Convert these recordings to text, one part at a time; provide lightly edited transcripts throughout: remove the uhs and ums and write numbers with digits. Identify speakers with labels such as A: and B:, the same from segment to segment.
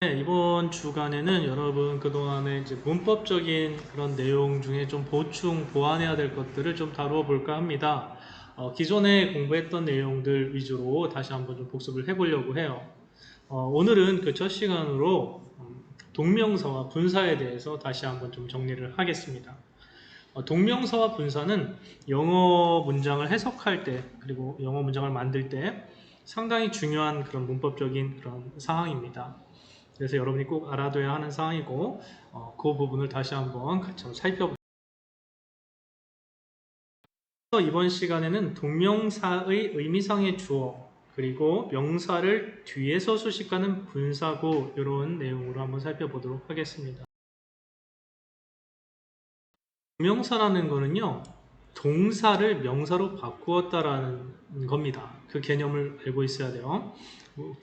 A: 네, 이번 주간에는 여러분 그동안에 이제 문법적인 그런 내용 중에 좀 보충, 보완해야 될 것들을 좀 다루어 볼까 합니다. 기존에 공부했던 내용들 위주로 다시 한번 좀 복습을 해보려고 해요. 오늘은 그 첫 시간으로 동명사와 분사에 대해서 다시 한번 좀 정리를 하겠습니다. 동명사와 분사는 영어 문장을 해석할 때, 그리고 영어 문장을 만들 때 상당히 중요한 그런 문법적인 그런 상황입니다. 그래서 여러분이 꼭 알아둬야 하는 사항이고, 그 부분을 다시 한번 같이 살펴보겠습니다. 이번 시간에는 동명사의 의미상의 주어, 그리고 명사를 뒤에서 수식하는 분사구, 이런 내용으로 한번 살펴보도록 하겠습니다. 동명사라는 거는요, 동사를 명사로 바꾸었다라는 겁니다. 그 개념을 알고 있어야 돼요.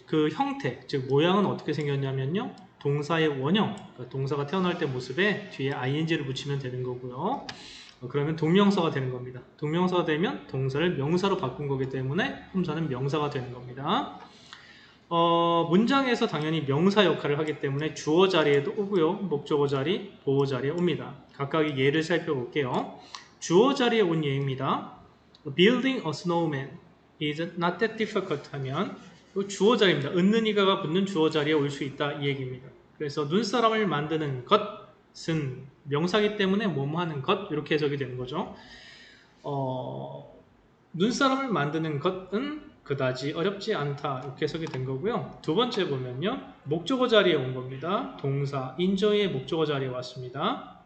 A: 그 형태, 즉 모양은 어떻게 생겼냐면요, 동사의 원형, 그러니까 동사가 태어날 때 모습에 뒤에 ing를 붙이면 되는 거고요. 그러면 동명사가 되는 겁니다. 동명사가 되면 동사를 명사로 바꾼 거기 때문에 품사는 명사가 되는 겁니다. 문장에서 당연히 명사 역할을 하기 때문에 주어 자리에도 오고요. 목적어 자리, 보어 자리에 옵니다. 각각의 예를 살펴볼게요. 주어 자리에 온 예입니다. Building a snowman is not that difficult 하면 주어 자리입니다. 은는 이가가 붙는 주어 자리에 올 수 있다 이 얘기입니다. 그래서 눈사람을 만드는 것은 명사기 때문에 뭐뭐 하는 것 이렇게 해석이 되는 거죠. 눈사람을 만드는 것은 그다지 어렵지 않다 이렇게 해석이 된 거고요. 두 번째 보면요, 목적어 자리에 온 겁니다. 동사 enjoy의 목적어 자리에 왔습니다.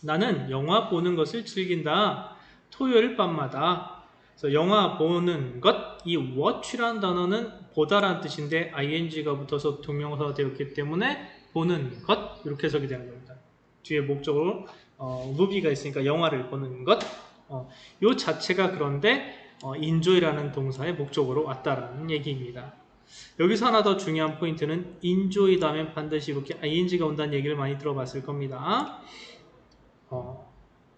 A: 나는 영화 보는 것을 즐긴다. 토요일 밤마다. 그래서 영화 보는 것, 이 watch라는 단어는 보다라는 뜻인데 ing가 붙어서 동명사가 되었기 때문에 보는 것 이렇게 해석이 되는 겁니다. 뒤에 목적으로 movie가 있으니까 영화를 보는 것. 이 자체가 그런데 enjoy라는 동사의 목적으로 왔다라는 얘기입니다. 여기서 하나 더 중요한 포인트는 enjoy 다음에 반드시 이렇게 ing가 온다는 얘기를 많이 들어봤을 겁니다.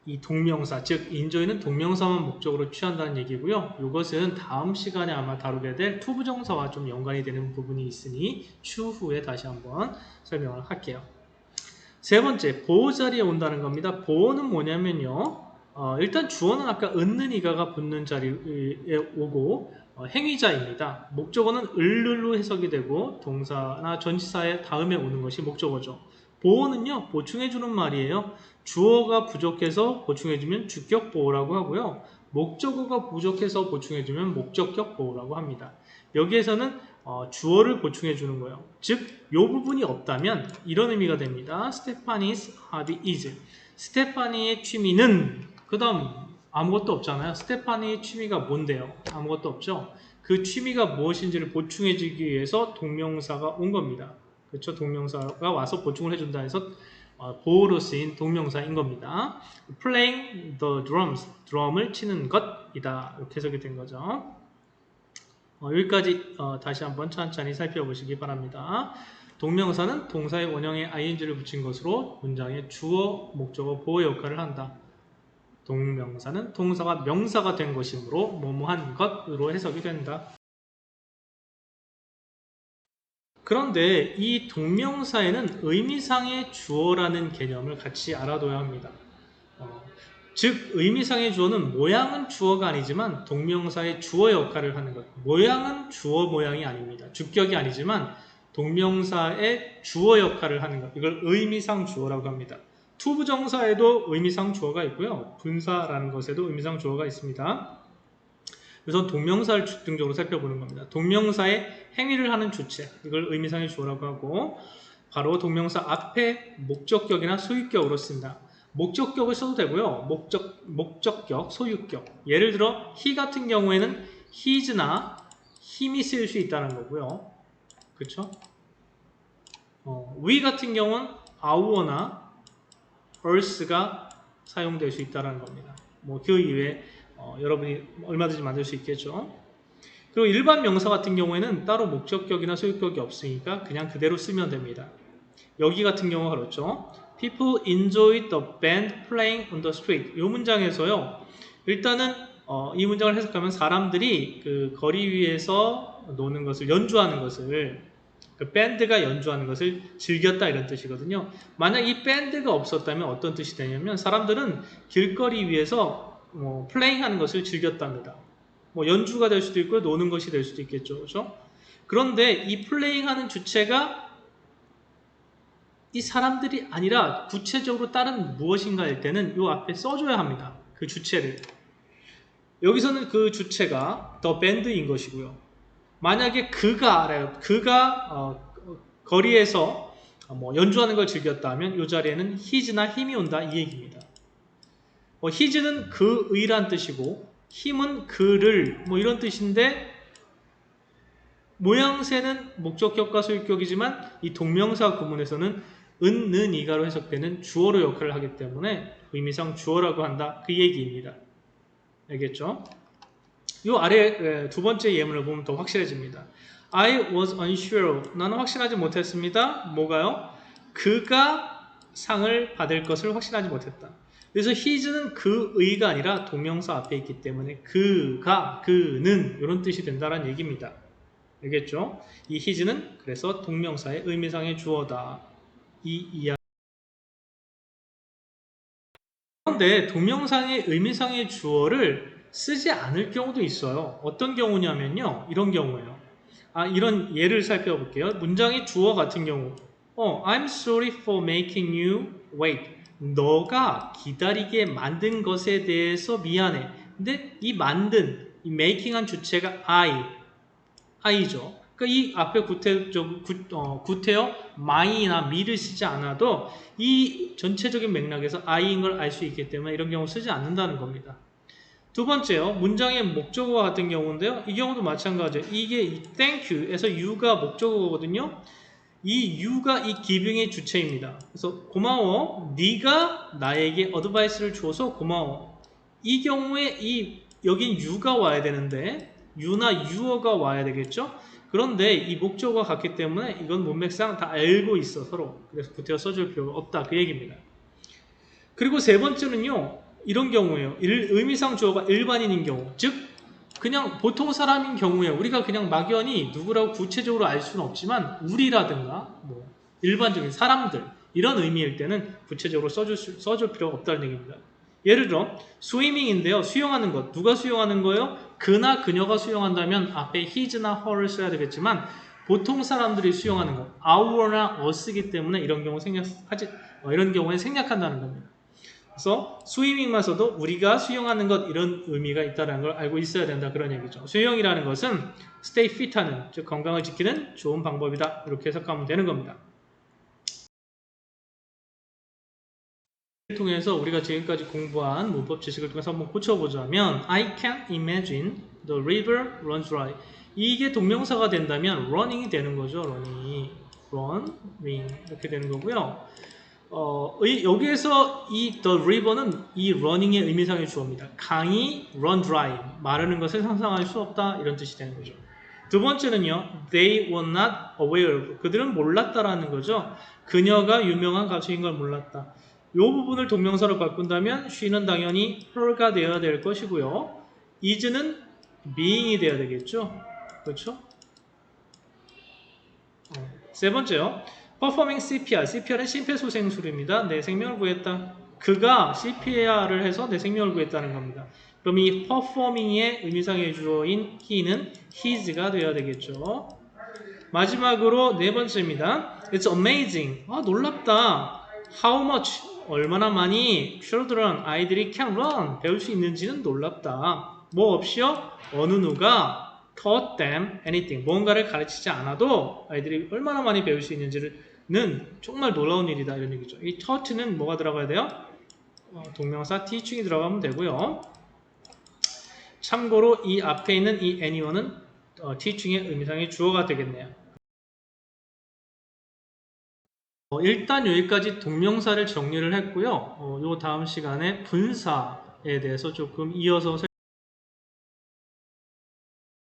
A: 이 동명사, 즉 enjoy는 동명사만 목적으로 취한다는 얘기고요. 이것은 다음 시간에 아마 다루게 될 투부정사와 좀 연관이 되는 부분이 있으니 추후에 다시 한번 설명을 할게요. 세 번째, 보호 자리에 온다는 겁니다. 보호는 뭐냐면요, 일단 주어는 아까 은는 이가가 붙는 자리에 오고 행위자입니다. 목적어는 을로 해석이 되고 동사나 전치사의 다음에 오는 것이 목적어죠. 보호는요, 보충해주는 말이에요. 주어가 부족해서 보충해주면 주격 보호라고 하고요. 목적어가 부족해서 보충해주면 목적격 보호라고 합니다. 여기에서는 주어를 보충해주는 거예요. 즉, 이 부분이 없다면 이런 의미가 됩니다. Stephanie's hobby is. 스테파니의 취미는, 그 다음 아무것도 없잖아요. 스테파니의 취미가 뭔데요? 아무것도 없죠. 그 취미가 무엇인지를 보충해주기 위해서 동명사가 온 겁니다. 그렇죠? 동명사가 와서 보충을 해준다 해서 보호로 쓰인 동명사인 겁니다. Playing the drums, 드럼을 치는 것이다. 이렇게 해석이 된 거죠. 여기까지 다시 한번 천천히 살펴보시기 바랍니다. 동명사는 동사의 원형에 ing를 붙인 것으로 문장의 주어, 목적어, 보호 역할을 한다. 동명사는 동사가 명사가 된 것이므로 뭐뭐한 것으로 해석이 된다. 그런데 이 동명사에는 의미상의 주어라는 개념을 같이 알아둬야 합니다. 즉 의미상의 주어는 모양은 주어가 아니지만 동명사의 주어 역할을 하는 것. 모양은 주어 모양이 아닙니다. 주격이 아니지만 동명사의 주어 역할을 하는 것. 이걸 의미상 주어라고 합니다. 투부정사에도 의미상 주어가 있고요. 분사라는 것에도 의미상 주어가 있습니다. 그래서 동명사를 집중적으로 살펴보는 겁니다. 동명사의 행위를 하는 주체, 이걸 의미상의 주어라고 하고, 바로 동명사 앞에 목적격이나 소유격으로 쓴다. 목적격을 써도 되고요. 목적격, 소유격. 예를 들어 he 같은 경우에는 his나 him이 쓰일 수 있다는 거고요. 그렇죠? we 같은 경우는 our나 earth가 사용될 수 있다는 겁니다. 그 이외에 여러분이 얼마든지 만들 수 있겠죠. 그리고 일반 명사 같은 경우에는 따로 목적격이나 소유격이 없으니까 그냥 그대로 쓰면 됩니다. 여기 같은 경우가 그렇죠. People enjoy the band playing on the street. 이 문장에서요. 일단은 이 문장을 해석하면 사람들이 그 거리 위에서 노는 것을, 연주하는 것을 그 밴드가 연주하는 것을 즐겼다 이런 뜻이거든요. 만약 이 밴드가 없었다면 어떤 뜻이 되냐면 사람들은 길거리 위에서 플레잉하는 것을 즐겼답니다. 연주가 될 수도 있고 노는 것이 될 수도 있겠죠. 그렇죠? 그런데 이 플레잉하는 주체가 이 사람들이 아니라 구체적으로 다른 무엇인가일 때는 이 앞에 써줘야 합니다. 그 주체를. 여기서는 그 주체가 the band인 것이고요. 만약에 그가 거리에서 연주하는 걸 즐겼다면 이 자리에는 his나 힘이 온다 이 얘기입니다. his는 그의란 뜻이고 힘은 그를 이런 뜻인데 모양새는 목적격과 소유격이지만 이 동명사 구문에서는 은, 는, 이가로 해석되는 주어로 역할을 하기 때문에 의미상 주어라고 한다 그 얘기입니다. 알겠죠? 이 아래 두 번째 예문을 보면 더 확실해집니다. I was unsure. 나는 확신하지 못했습니다. 뭐가요? 그가 상을 받을 것을 확신하지 못했다. 그래서 his는 그의가 아니라 동명사 앞에 있기 때문에 그가, 그는 이런 뜻이 된다는 얘기입니다. 알겠죠? 이 his는 그래서 동명사의 의미상의 주어다. 이 이야기. 그런데 동명상의 의미상의 주어를 쓰지 않을 경우도 있어요. 어떤 경우냐면요. 이런 경우예요. 이런 예를 살펴볼게요. 문장의 주어 같은 경우. I'm sorry for making you wait. 너가 기다리게 만든 것에 대해서 미안해. 근데 이 만든, 이 making한 주체가 I죠. 그러니까 이 앞에 구태여 my나 me를 쓰지 않아도 이 전체적인 맥락에서 I인 걸 알 수 있기 때문에 이런 경우 쓰지 않는다는 겁니다. 두 번째요. 문장의 목적어와 같은 경우인데요. 이 경우도 마찬가지예요. 이게 thank you에서 you가 목적어거든요. 이 you가 이 giving의 주체입니다. 그래서 고마워. 네가 나에게 어드바이스를 줘서 고마워. 이 경우에 여긴 you가 와야 되는데 you나 you어가 와야 되겠죠. 그런데 이 목적어가 같기 때문에 이건 문맥상 다 알고 있어 서로. 그래서 구태여 써줄 필요가 없다 그 얘기입니다. 그리고 세 번째는요. 이런 경우예요. 의미상 주어가 일반인인 경우. 즉 그냥 보통 사람인 경우에 우리가 그냥 막연히 누구라고 구체적으로 알 수는 없지만 우리라든가 일반적인 사람들 이런 의미일 때는 구체적으로 써줄 필요가 없다는 얘기입니다. 예를 들어 스위밍인데요. 수영하는 것. 누가 수영하는 거예요? 그나 그녀가 수영한다면 앞에 his나 her를 써야 되겠지만 보통 사람들이 수영하는 것. our나 us이기 때문에 이런 경우에 생략한다는 겁니다. 그래서 스위밍만 써도 우리가 수영하는 것 이런 의미가 있다는 걸 알고 있어야 된다 그런 얘기죠. 수영이라는 것은 stay fit하는 즉 건강을 지키는 좋은 방법이다 이렇게 해석하면 되는 겁니다. 통해서 우리가 지금까지 공부한 문법 지식을 통해서 한번 고쳐보자면 I can't imagine the river run dry. 이게 동명사가 된다면 running이 되는 거죠. running 이렇게 되는 거고요. 여기에서 이 the river는 이 running의 의미상의 주어입니다. 강이 run dry, 마르는 것을 상상할 수 없다 이런 뜻이 되는 거죠. 두 번째는요, they were not aware of. 그들은 몰랐다라는 거죠. 그녀가 유명한 가수인 걸 몰랐다. 이 부분을 동명사로 바꾼다면 she는 당연히 her가 되어야 될 것이고요. is는 being이 되어야 되겠죠. 그렇죠? 세 번째요. performing CPR. CPR은 심폐소생술입니다. 내 생명을 구했다. 그가 CPR을 해서 내 생명을 구했다는 겁니다. 그럼 이 performing의 의미상의 주어인 he는 his가 되어야 되겠죠. 마지막으로 네 번째입니다. It's amazing. 놀랍다. How much? 얼마나 많이 children, 아이들이 can run, 배울 수 있는지는 놀랍다. 뭐 없이요? 어느 누가 taught them anything. 뭔가를 가르치지 않아도 아이들이 얼마나 많이 배울 수 있는지는 정말 놀라운 일이다. 이런 얘기죠. 이 taught는 뭐가 들어가야 돼요? 동명사 teaching이 들어가면 되고요. 참고로 이 앞에 있는 이 anyone은 teaching의 의미상의 주어가 되겠네요. 일단 여기까지 동명사를 정리를 했고요. 요 다음 시간에 분사에 대해서 조금 이어서